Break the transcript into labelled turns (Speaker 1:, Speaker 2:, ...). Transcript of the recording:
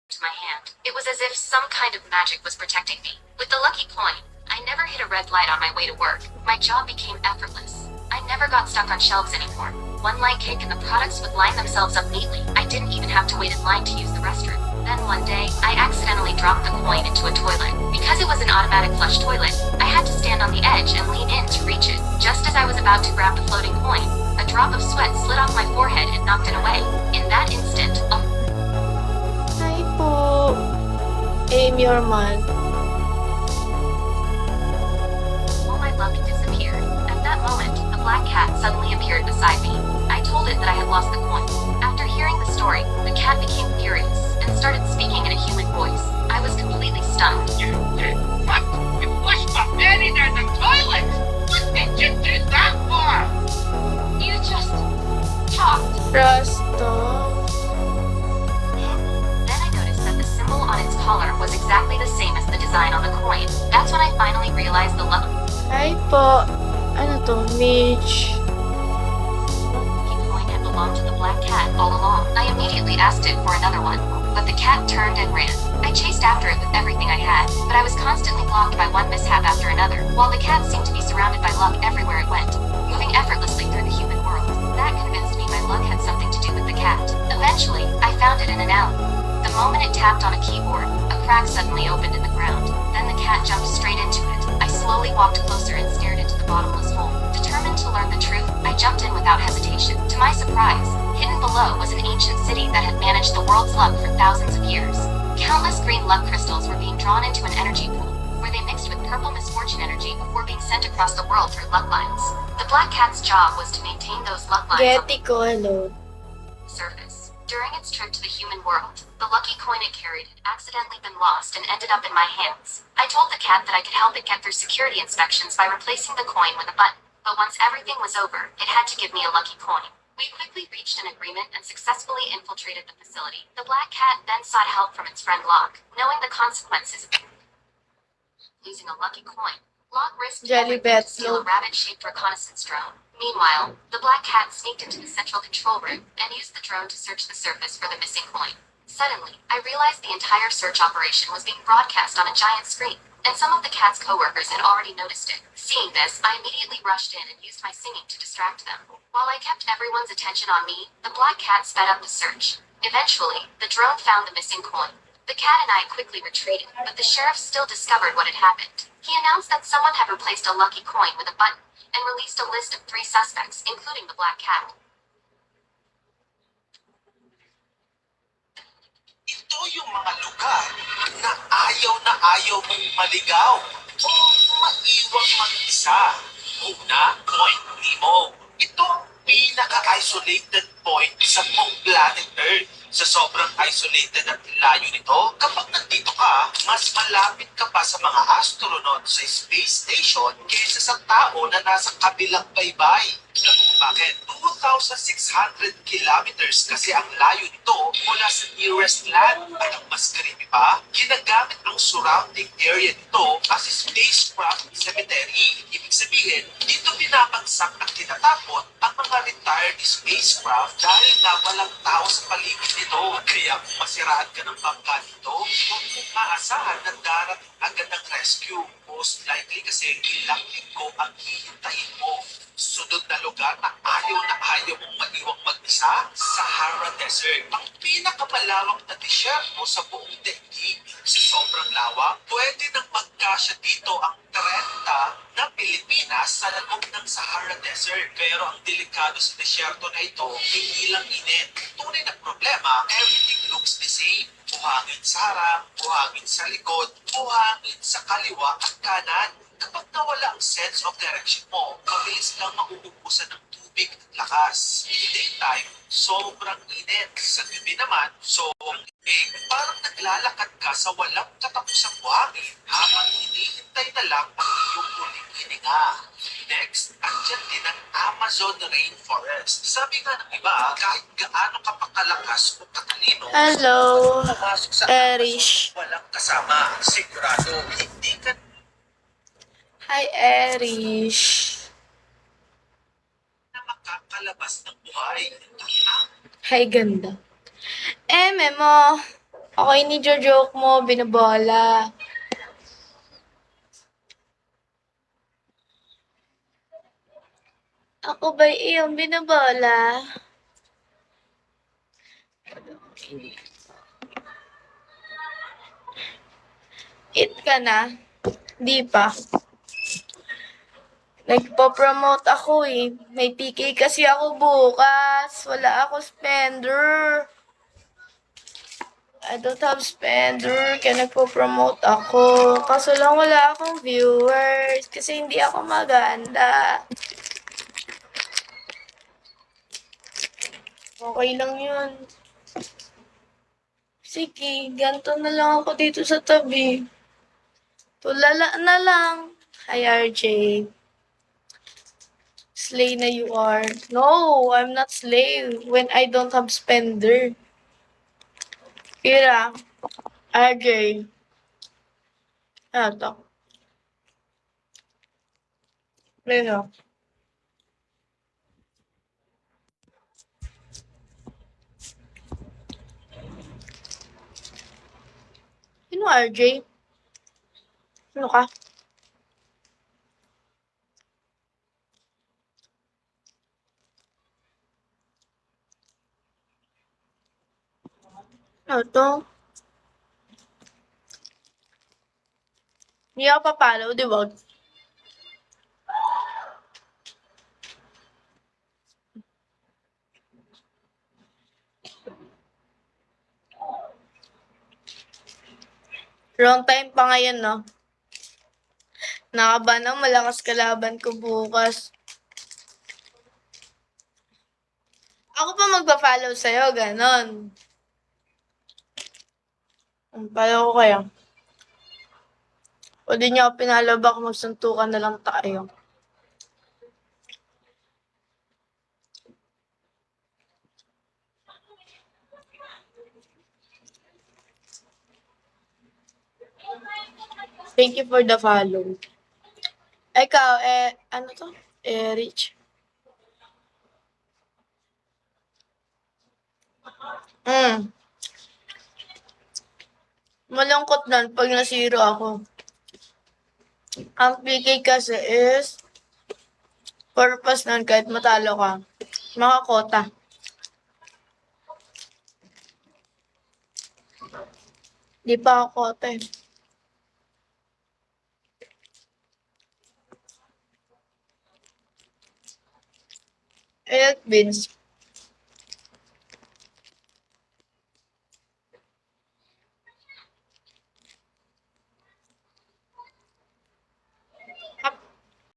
Speaker 1: to my hand. It was as if some kind of magic was protecting me. With the lucky coin, I never hit a red light on my way to work. My job became effortless. I never got stuck on shelves anymore. One light kick and the products would line themselves up neatly. I didn't even have to wait in line to use the restroom. Then one day, I accidentally dropped the coin into a toilet. Because it was an automatic flush toilet, I had to stand on the edge and lean in to reach it. Just as I was about to grab the floating coin, a drop of sweat slid off my forehead and knocked it away. In that instant,
Speaker 2: Hi po. Aim your man.
Speaker 1: all my luck disappeared. At that moment, a black cat suddenly appeared beside me. I told it that I had lost the coin. After hearing the story, the cat became furious and started speaking in a human voice. I was completely stunned.
Speaker 3: You did what? You pushed my penny down the toilet! What did you do that for?
Speaker 1: You just talked.
Speaker 2: Rasta.
Speaker 1: Then I noticed that the symbol on its collar was exactly the same as the design on the coin. That's when I finally realized the lucky
Speaker 2: Hi po. Ano to? Mitch.
Speaker 1: coin had belonged to the black cat all along. I immediately asked it for another one, but the cat turned and ran. I chased after it with everything I had, but I was constantly blocked by one mishap after another, while the cat seemed to be surrounded by luck everywhere it went, moving effortlessly through the human world. That convinced me my luck had something to do with the cat. Eventually, I found it in an alley. The moment it tapped on a keyboard, a crack suddenly opened in the ground. Then the cat jumped straight into it. I slowly walked closer and stared into the bottomless hole. Determined to learn the truth, I jumped in without hesitation. To my surprise, hidden below was an ancient city that had managed the world's luck for thousands of years. Countless green luck crystals were being drawn into an energy pool, where they mixed with purple misfortune energy before being sent across the world through luck lines. The black cat's job was to maintain those luck lines on
Speaker 2: Getty ko, hello.
Speaker 1: the surface. During its trip to the human world, the lucky coin it carried had accidentally been lost and ended up in my hands. I told the cat that I could help it get through security inspections by replacing the coin with a button. But once everything was over, it had to give me a lucky coin. We quickly reached an agreement and successfully infiltrated the facility. The black cat then sought help from its friend Locke, knowing the consequences of losing a lucky coin. Locke risked
Speaker 2: Jelly
Speaker 1: everything to
Speaker 2: Bat
Speaker 1: steal a
Speaker 2: Loop.
Speaker 1: rabbit-shaped reconnaissance drone. Meanwhile, the black cat sneaked into the central control room and used the drone to search the surface for the missing coin. Suddenly, I realized the entire search operation was being broadcast on a giant screen, and some of the cat's coworkers had already noticed it. Seeing this, I immediately rushed in and used my singing to distract them. While I kept everyone's attention on me, the black cat sped up the search. Eventually, the drone found the missing coin. The cat and I quickly retreated, but the sheriff still discovered what had happened. He announced that someone had replaced a lucky coin with a button and released a list of 3 suspects, including the black cat.
Speaker 3: Ito yung mga lugar na ayaw mong maligaw o maiwang mag-isa. Una, Point Nemo. Ito ang pinaka-isolated point sa buong planet Earth. Sa sobrang isolated at layo nito, kapag nandito ka, mas malapit ka pa sa mga astronaut sa space station kaysa sa tao na nasa kabilang baybay. Alam mo bakit? 2,600 kilometers kasi ang layo nito mula sa nearest land. At ang mas creepy pa, ginagamit ang surrounding area nito as spacecraft cemetery. Ibig sabihin, dito pinapagsak at tinatapon ang mga retired spacecraft dahil nga walang tao sa paligid nito. Kaya kung masiraan ka ng bangka dito, huwag mong maasahan na darating agad ang rescue. Most likely kasi ilang linggo ang hihintayin mo. Sunod na lugar na ayaw mong maiwang mag-isa, Sahara Desert. Ang pinakamalawak na disyerto sa buong daigdig. Sa sobrang lawak, pwede nang magkasya dito ang 30 na Pilipinas sa loob ng Sahara Desert. Pero ang delikado sa disyerto na ito, hindi lang init. Tunay na problema, everything looks the same. Buhangin sa harap, buhangin sa likod, buhangin sa kaliwa at kanan. Kapag nawala ang sense of direction mo, mabilis kang mauubusan ng tubig at lakas. In daytime, sobrang init. Sa gabi naman, sobrang init. Parang naglalakad ka sa walang katapusang buhangin habang hinihintay na lang ang iyong huling hininga. Next, andyan din ang Amazon Rainforest. Sabi nga ng iba, kahit gaano ka pakalakas o katalino,
Speaker 2: Hello,
Speaker 3: pumasok sa
Speaker 2: Erish.
Speaker 3: Amazon, walang kasama. Sigurado, hindi ka
Speaker 2: Hi, Erish.
Speaker 3: na makakalabas ng buhay. Ang
Speaker 2: Hi, ganda. Eme mo. Ako ini-joke mo, binabola. Ako ba iyong binabola? Eat ka na? Di pa. Nagpo-promote ako eh. May PK kasi ako bukas. Wala ako spender. I don't have spender. Kaya nagpo-promote ako. Kaso lang wala akong viewers. Kasi hindi ako maganda. Okay lang yun. Sige, ganito na lang ako dito sa tabi. Tulala na lang. Hi, RJ. Slay na you are. No, I'm not slay when I don't have spender. Kira, RJ. Ano to? Ano? Sino RJ? Sino ka? Ano to? Hindi ako papalo, di ba? Wrong time pa ngayon, no? Nakaba na, malakas kalaban ko bukas. Ako pa magpa-follow sa'yo, ganon. Follow ko kaya. O di niya ako pinalo, baka magsuntukan na lang tayo. Thank you for the follow. Ikaw, ano to? Rich. Malungkot nun pag nasiro ako. Ang PK kasi is purpose nun kahit matalo ka. Makakota. Di pa ako kota eh. Vince.